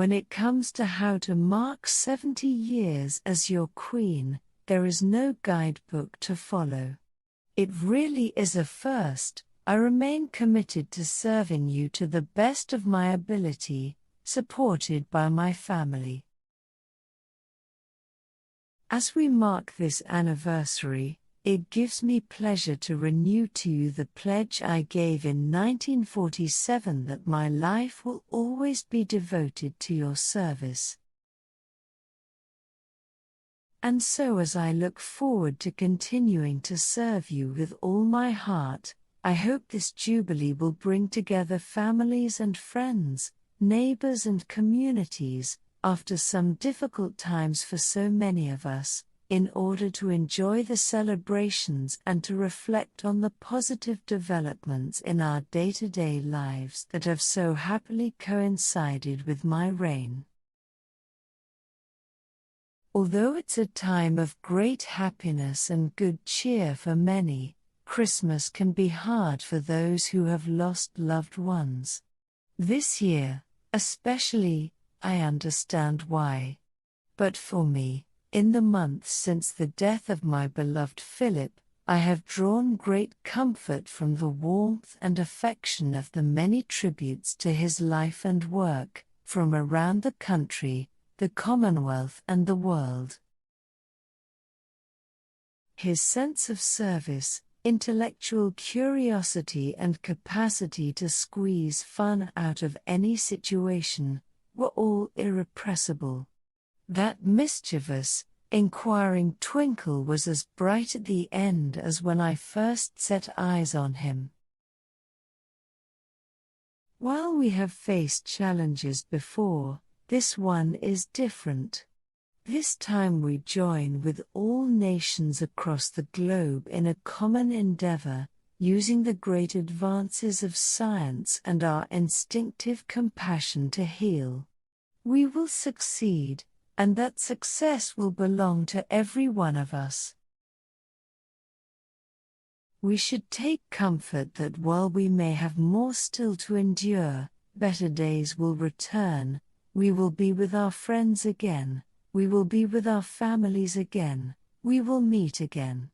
When it comes to how to mark 70 years as your queen, there is no guidebook to follow. It really is a first. I remain committed to serving you to the best of my ability, supported by my family. As we mark this anniversary, it gives me pleasure to renew to you the pledge I gave in 1947 that my life will always be devoted to your service. And so as I look forward to continuing to serve you with all my heart, I hope this Jubilee will bring together families and friends, neighbors and communities, after some difficult times for so many of us, in order to enjoy the celebrations and to reflect on the positive developments in our day-to-day lives that have so happily coincided with my reign. Although it's a time of great happiness and good cheer for many, Christmas can be hard for those who have lost loved ones. This year, especially, I understand why. But for me, in the months since the death of my beloved Philip, I have drawn great comfort from the warmth and affection of the many tributes to his life and work, from around the country, the Commonwealth and the world. His sense of service, intellectual curiosity and capacity to squeeze fun out of any situation, were all irrepressible. That mischievous, inquiring twinkle was as bright at the end as when I first set eyes on him. While we have faced challenges before, this one is different. This time we join with all nations across the globe in a common endeavor, using the great advances of science and our instinctive compassion to heal. We will succeed, and that success will belong to every one of us. We should take comfort that while we may have more still to endure, better days will return. We will be with our friends again, we will be with our families again, we will meet again.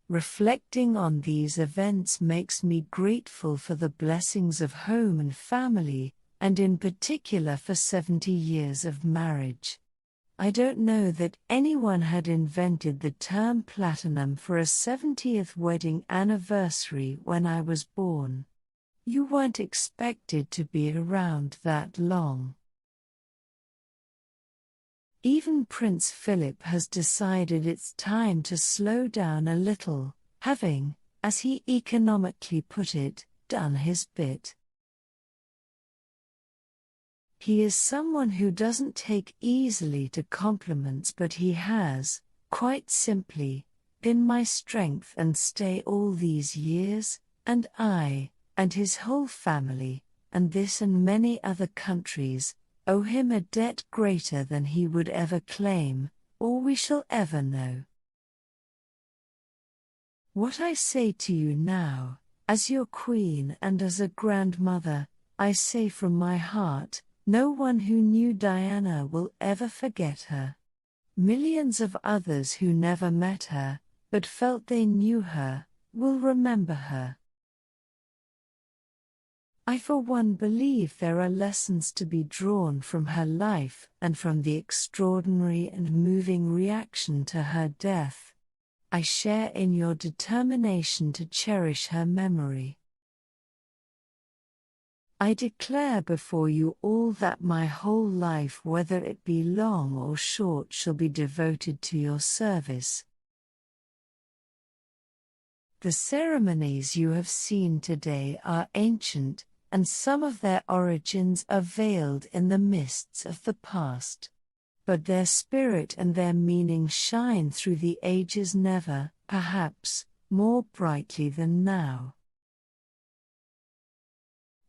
Reflecting on these events makes me grateful for the blessings of home and family, and in particular for 70 years of marriage. I don't know that anyone had invented the term platinum for a 70th wedding anniversary when I was born. You weren't expected to be around that long. Even Prince Philip has decided it's time to slow down a little, having, as he economically put it, done his bit. He is someone who doesn't take easily to compliments, but he has, quite simply, been my strength and stay all these years, and I, and his whole family, and this and many other countries, owe him a debt greater than he would ever claim, or we shall ever know. What I say to you now, as your queen and as a grandmother, I say from my heart, no one who knew Diana will ever forget her. Millions of others who never met her, but felt they knew her, will remember her. I for one believe there are lessons to be drawn from her life and from the extraordinary and moving reaction to her death. I share in your determination to cherish her memory. I declare before you all that my whole life, whether it be long or short, shall be devoted to your service. The ceremonies you have seen today are ancient, and some of their origins are veiled in the mists of the past. But their spirit and their meaning shine through the ages never, perhaps, more brightly than now.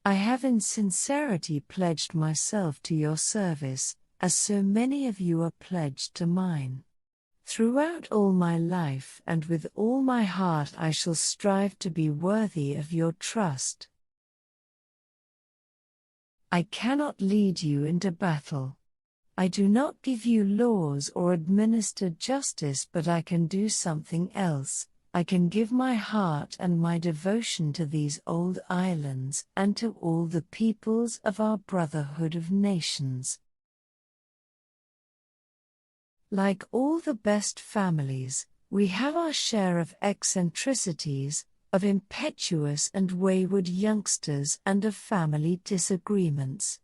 I have in sincerity pledged myself to your service, as so many of you are pledged to mine. Throughout all my life and with all my heart I shall strive to be worthy of your trust. I cannot lead you into battle. I do not give you laws or administer justice, but I can do something else. I can give my heart and my devotion to these old islands and to all the peoples of our brotherhood of nations. Like all the best families, we have our share of eccentricities, of impetuous and wayward youngsters, and of family disagreements.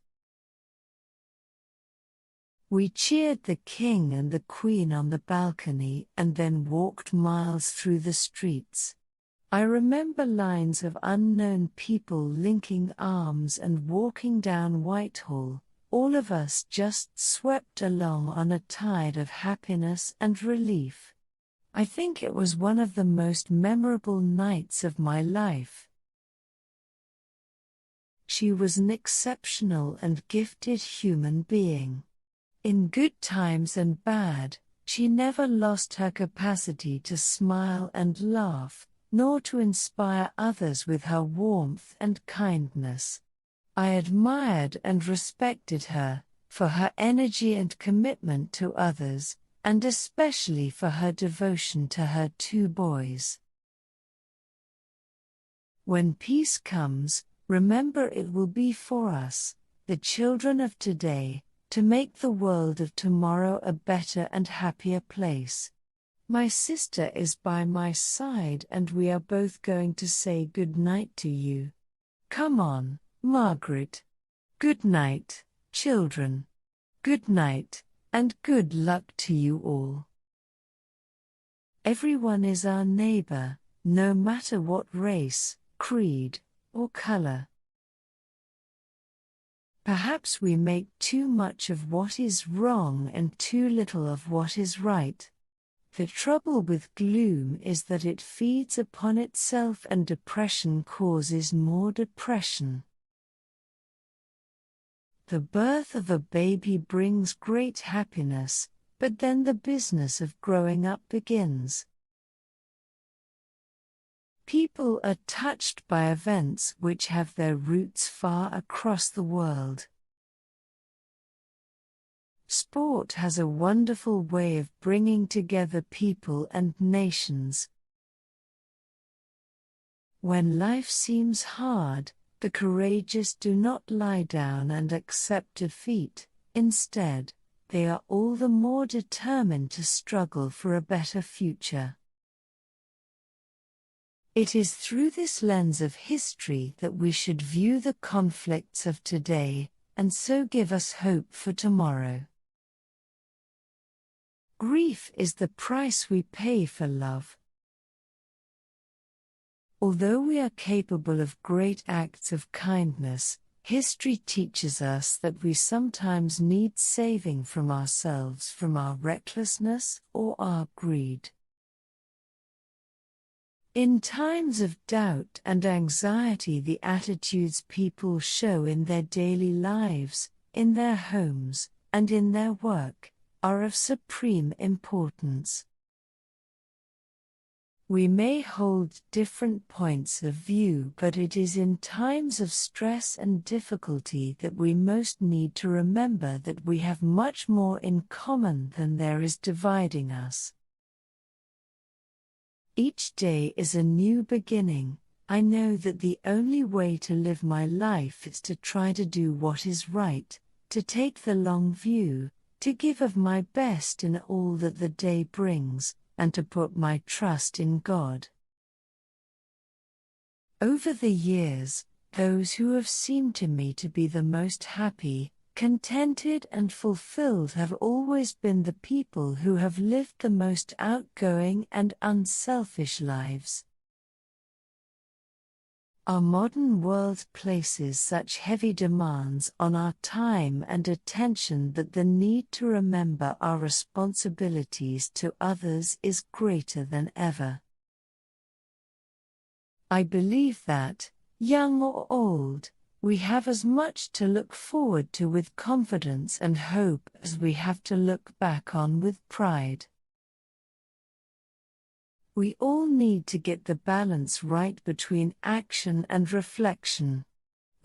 We cheered the king and the queen on the balcony and then walked miles through the streets. I remember lines of unknown people linking arms and walking down Whitehall, all of us just swept along on a tide of happiness and relief. I think it was one of the most memorable nights of my life. She was an exceptional and gifted human being. In good times and bad, she never lost her capacity to smile and laugh, nor to inspire others with her warmth and kindness. I admired and respected her, for her energy and commitment to others, and especially for her devotion to her 2 boys. When peace comes, remember it will be for us, the children of today, to make the world of tomorrow a better and happier place. My sister is by my side and we are both going to say good night to you. Come on, Margaret. Good night, children. Good night, and good luck to you all. Everyone is our neighbor, no matter what race, creed, or color. Perhaps we make too much of what is wrong and too little of what is right. The trouble with gloom is that it feeds upon itself and depression causes more depression. The birth of a baby brings great happiness, but then the business of growing up begins. People are touched by events which have their roots far across the world. Sport has a wonderful way of bringing together people and nations. When life seems hard, the courageous do not lie down and accept defeat. Instead, they are all the more determined to struggle for a better future. It is through this lens of history that we should view the conflicts of today, and so give us hope for tomorrow. Grief is the price we pay for love. Although we are capable of great acts of kindness, history teaches us that we sometimes need saving from ourselves, from our recklessness or our greed. In times of doubt and anxiety, the attitudes people show in their daily lives, in their homes, and in their work, are of supreme importance. We may hold different points of view, but it is in times of stress and difficulty that we most need to remember that we have much more in common than there is dividing us. Each day is a new beginning. I know that the only way to live my life is to try to do what is right, to take the long view, to give of my best in all that the day brings, and to put my trust in God. Over the years, those who have seemed to me to be the most happy, contented and fulfilled have always been the people who have lived the most outgoing and unselfish lives. Our modern world places such heavy demands on our time and attention that the need to remember our responsibilities to others is greater than ever. I believe that, young or old, we have as much to look forward to with confidence and hope as we have to look back on with pride. We all need to get the balance right between action and reflection.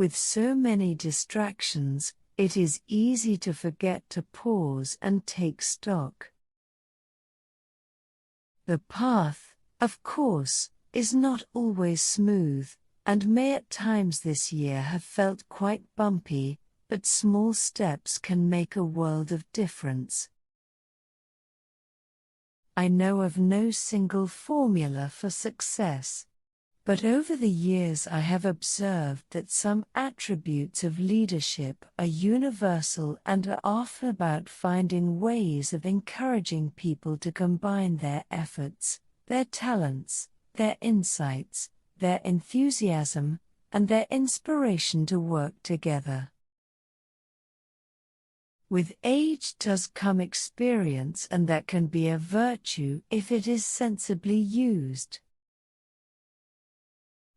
With so many distractions, it is easy to forget to pause and take stock. The path, of course, is not always smooth, and may at times this year have felt quite bumpy, but small steps can make a world of difference. I know of no single formula for success. But over the years I have observed that some attributes of leadership are universal and are often about finding ways of encouraging people to combine their efforts, their talents, their insights, their enthusiasm, and their inspiration to work together. With age does come experience, and that can be a virtue if it is sensibly used.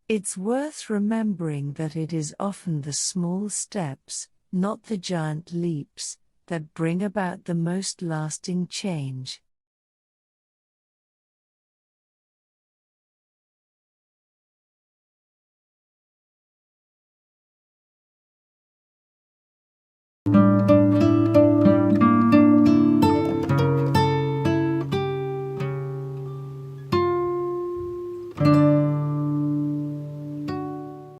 It's worth remembering that it is often the small steps, not the giant leaps, that bring about the most lasting change.